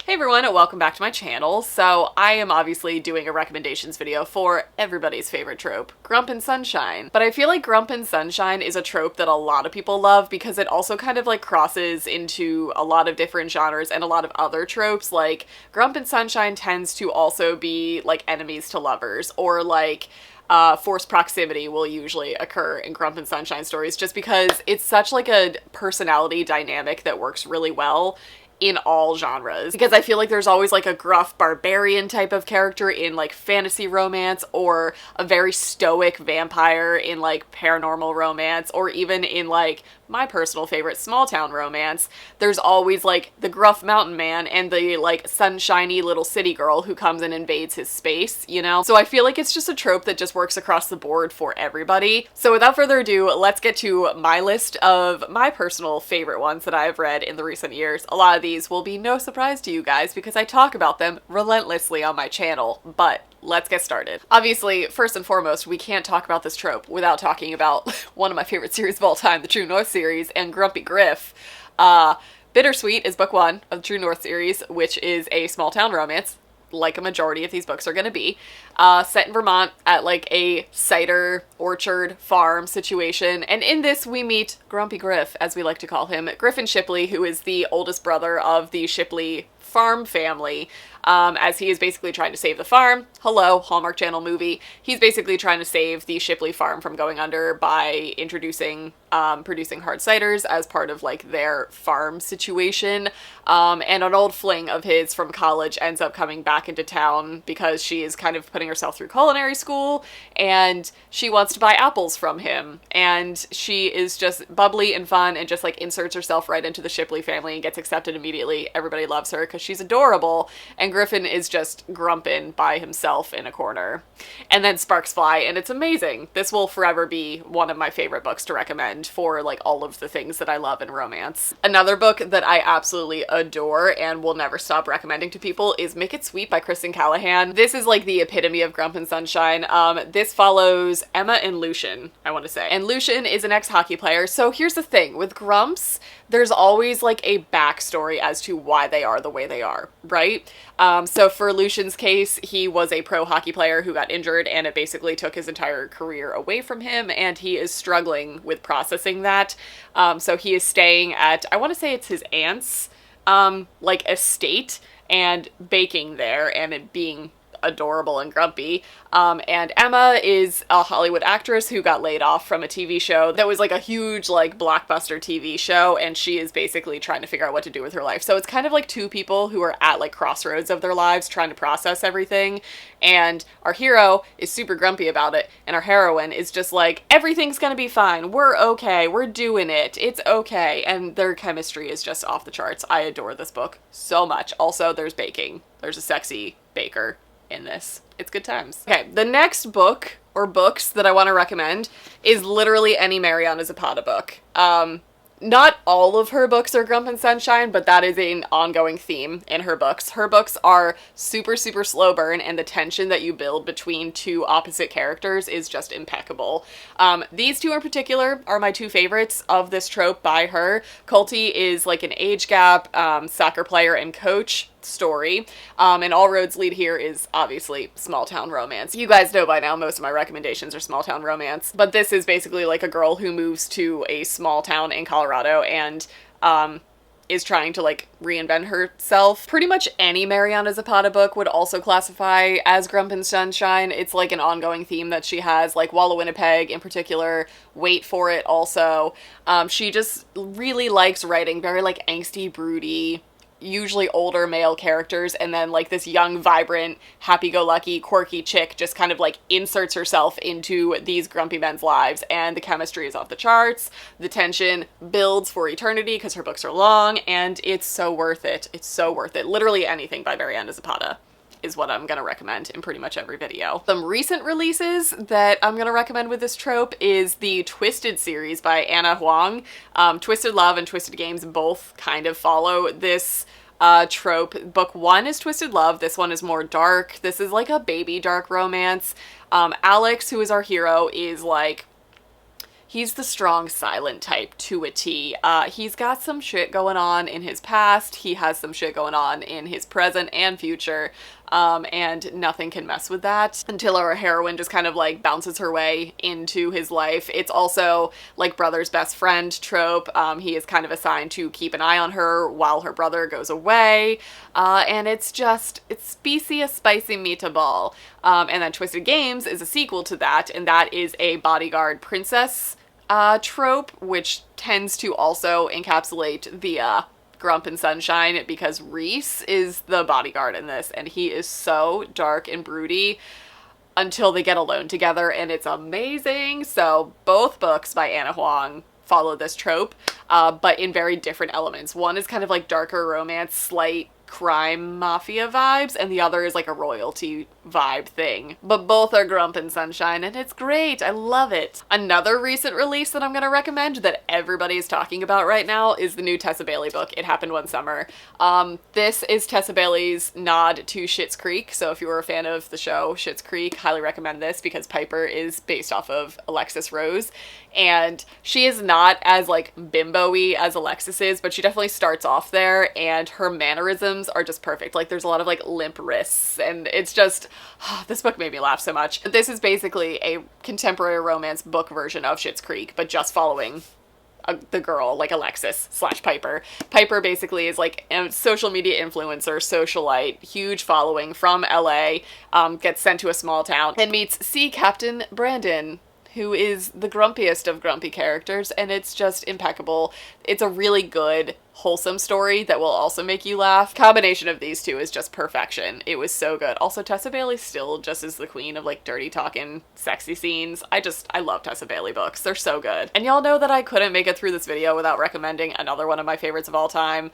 Hey everyone, and welcome back to my channel. So I am obviously doing a recommendations video for everybody's favorite trope, Grump and Sunshine. But I feel like Grump and Sunshine is a trope that a lot of people love because it also kind of like crosses into a lot of different genres and a lot of other tropes. Like Grump and Sunshine tends to also be like enemies to lovers, or like forced proximity will usually occur in Grump and Sunshine stories just because it's such like a personality dynamic that works really well in all genres. Because I feel like there's always like a gruff barbarian type of character in like fantasy romance, or a very stoic vampire in like paranormal romance, or even in like my personal favorite small town romance. There's always like the gruff mountain man and the like sunshiny little city girl who comes and invades his space, you know? So I feel like it's just a trope that just works across the board for everybody. So without further ado, let's get to my list of my personal favorite ones that I've read in the recent years. A lot of these will be no surprise to you guys because I talk about them relentlessly on my channel, but let's get started. Obviously, first and foremost, we can't talk about this trope without talking about one of my favorite series of all time, the True North series, and Grumpy Griff. Bittersweet is book one of the True North series, which is a small town romance, like a majority of these books are going to be, set in Vermont at like a cider orchard farm situation. And in this we meet Grumpy Griff, as we like to call him, Griffin Shipley, who is the oldest brother of the Shipley farm family, as he is basically trying to save the farm. Hello, Hallmark Channel movie. He's basically trying to save the Shipley farm from going under by introducing, producing hard ciders as part of like their farm situation. And an old fling of his from college ends up coming back into town because she is kind of putting herself through culinary school and she wants to buy apples from him. And she is just bubbly and fun and just like inserts herself right into the Shipley family and gets accepted immediately. Everybody loves her because she's adorable, and Griffin is just grumping by himself in a corner. And then sparks fly, and it's amazing. This will forever be one of my favorite books to recommend for like all of the things that I love in romance. Another book that I absolutely adore and will never stop recommending to people is Make It Sweet by Kristen Callahan. This is like the epitome of Grump and Sunshine. This follows Emma and Lucian, I want to say. And Lucian is an ex-hockey player. So here's the thing, with Grumps, there's always like a backstory as to why they are the way they are, right? So for Lucian's case, he was a pro hockey player who got injured and it basically took his entire career away from him, and he is struggling with processing that. So he is staying at, I want to say it's his aunt's like estate, and baking there and it being adorable and grumpy. And Emma is a Hollywood actress who got laid off from a TV show that was like a huge like blockbuster TV show, and she is basically trying to figure out what to do with her life. So it's kind of like two people who are at like crossroads of their lives trying to process everything, and our hero is super grumpy about it, and our heroine is just like, everything's gonna be fine, we're okay, we're doing it, it's okay. And their chemistry is just off the charts. I adore this book so much. Also, there's baking. There's a sexy baker in this. It's good times. Okay, the next book or books that I want to recommend is literally any Mariana Zapata book. Not all of her books are Grump and Sunshine, but that is an ongoing theme in her books. Her books are super, super slow burn, and the tension that you build between two opposite characters is just impeccable. These two in particular are my two favorites of this trope by her. Colty is like an age gap soccer player and coach story, and all roads lead here is obviously small town romance. You guys know by now most of my recommendations are small town romance, but this is basically like a girl who moves to a small town in Colorado and is trying to like reinvent herself. Pretty much any Mariana Zapata book would also classify as Grump and Sunshine. It's like an ongoing theme that she has, like Walla Winnipeg in particular, Wait for It also. She just really likes writing very like angsty, broody, usually older male characters, and then like this young, vibrant, happy-go-lucky, quirky chick just kind of like inserts herself into these grumpy men's lives, and the chemistry is off the charts. The tension builds for eternity because her books are long, and it's so worth it. It's so worth it. Literally anything by Mariana Zapata is what I'm gonna recommend in pretty much every video. Some recent releases that I'm gonna recommend with this trope is the Twisted series by Anna Huang. Twisted Love and Twisted Games both kind of follow this trope. Book one is Twisted Love. This one is more dark. This is like a baby dark romance. Alex, who is our hero, is like He's the strong, silent type to a T. He's got some shit going on in his past. He has some shit going on in his present and future. And nothing can mess with that until our heroine just kind of like bounces her way into his life. It's also like brother's best friend trope. He is kind of assigned to keep an eye on her while her brother goes away. And it's spicy a spicy meatball. And then Twisted Games is a sequel to that, and that is a bodyguard princess trope, which tends to also encapsulate the Grump and Sunshine, because Reese is the bodyguard in this, and he is so dark and broody until they get alone together, and it's amazing. So both books by Anna Huang follow this trope, but in very different elements. One is kind of like darker romance, slight crime mafia vibes, and the other is like a royalty vibe thing. But both are Grump and Sunshine, and it's great. I love it. Another recent release that I'm gonna recommend that everybody's talking about right now is the new Tessa Bailey book, It Happened One Summer. This is Tessa Bailey's nod to Schitt's Creek, so if you were a fan of the show Schitt's Creek, highly recommend this, because Piper is based off of Alexis Rose, and she is not as like bimbo-y as Alexis is, but she definitely starts off there, and her mannerisms are just perfect. Like, there's a lot of like limp wrists, and it's just, this book made me laugh so much. This is basically a contemporary romance book version of Schitt's Creek, but just following the girl, like Alexis / Piper. Piper basically is like a social media influencer, socialite, huge following from LA, gets sent to a small town and meets Sea Captain Brandon, who is the grumpiest of grumpy characters, and it's just impeccable. It's a really good, wholesome story that will also make you laugh. Combination of these two is just perfection. It was so good. Also, Tessa Bailey still just is the queen of like dirty talking, sexy scenes. I love Tessa Bailey books. They're so good. And y'all know that I couldn't make it through this video without recommending another one of my favorites of all time.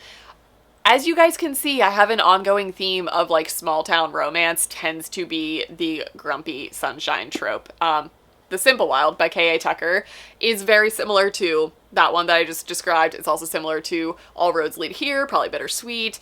As you guys can see, I have an ongoing theme of like small town romance tends to be the grumpy sunshine trope. The Simple Wild by K.A. Tucker is very similar to that one that I just described. It's also similar to All Roads Lead Here, probably bittersweet.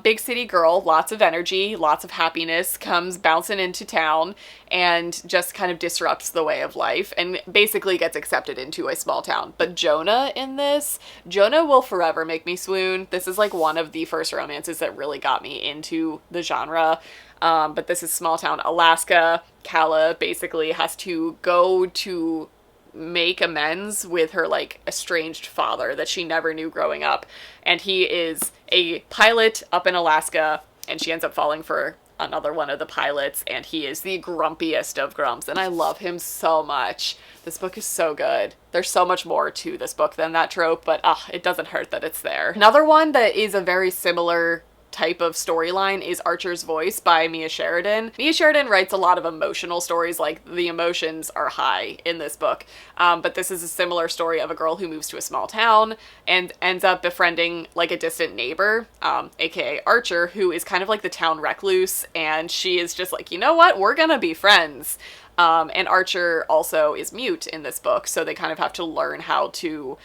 Big city girl, lots of energy, lots of happiness, comes bouncing into town and just kind of disrupts the way of life and basically gets accepted into a small town. But Jonah in this, Jonah will forever make me swoon. This is like one of the first romances that really got me into the genre. But this is small town Alaska. Kala basically has to go to make amends with her like estranged father that she never knew growing up, and he is a pilot up in Alaska, and she ends up falling for another one of the pilots, and he is the grumpiest of grumps, and I love him so much. This book is so good. There's so much more to this book than that trope, but it doesn't hurt that it's there. Another one that is a very similar type of storyline is Archer's Voice by Mia Sheridan. Mia Sheridan writes a lot of emotional stories, like the emotions are high in this book, but this is a similar story of a girl who moves to a small town and ends up befriending like a distant neighbor, aka Archer, who is kind of like the town recluse, and she is just like, you know what, we're gonna be friends. And Archer also is mute in this book, so they kind of have to learn how to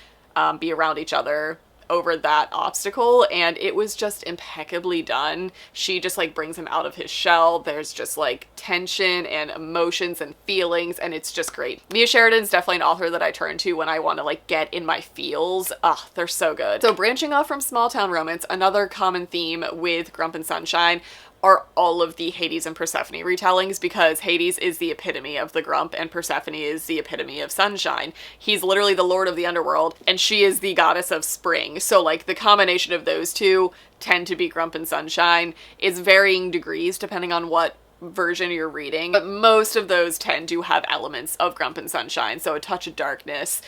be around each other over that obstacle, and it was just impeccably done. She just like brings him out of his shell. There's just like tension and emotions and feelings, and it's just great. Mia Sheridan's definitely an author that I turn to when I want to like get in my feels. They're so good. So branching off from small town romance, another common theme with Grump and Sunshine are all of the Hades and Persephone retellings, because Hades is the epitome of the Grump and Persephone is the epitome of sunshine. He's literally the lord of the underworld, and she is the goddess of spring. So like the combination of those two tend to be Grump and Sunshine. It's varying degrees depending on what version you're reading, but most of those tend to have elements of Grump and Sunshine. So a touch of darkness,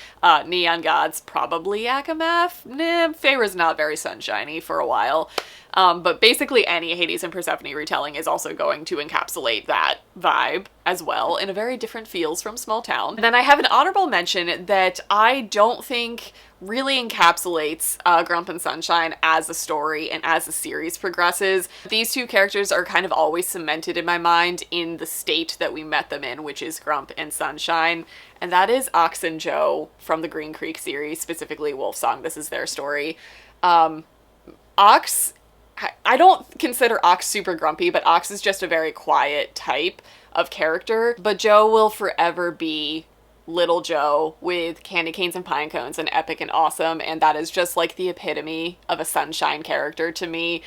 neon gods, probably Akamath. Feyre's not very sunshiny for a while. But basically any Hades and Persephone retelling is also going to encapsulate that vibe as well in a very different feels from small town. And then I have an honorable mention that I don't think really encapsulates Grump and Sunshine as a story and as the series progresses. These two characters are kind of always cemented in my mind in the state that we met them in, which is Grump and Sunshine, and that is Ox and Joe from the Green Creek series, specifically Wolfsong. This is their story. Ox, I don't consider Ox super grumpy, but Ox is just a very quiet type of character, but Joe will forever be little Joe with candy canes and pine cones and epic and awesome, and that is just like the epitome of a sunshine character to me.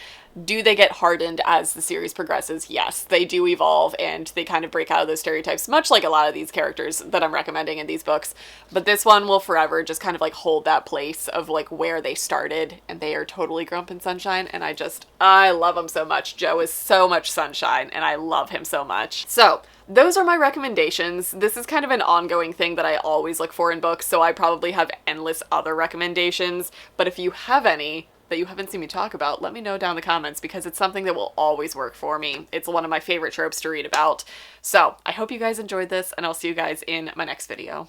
Do they get hardened as the series progresses? Yes, they do evolve and they kind of break out of those stereotypes, much like a lot of these characters that I'm recommending in these books. But this one will forever just kind of like hold that place of like where they started, and they are totally Grump and Sunshine, and I love them so much. Joe is so much sunshine and I love him so much. So those are my recommendations. This is kind of an ongoing thing that I always look for in books, so I probably have endless other recommendations, but if you have any that you haven't seen me talk about, let me know down in the comments, because it's something that will always work for me. It's one of my favorite tropes to read about. So I hope you guys enjoyed this, and I'll see you guys in my next video.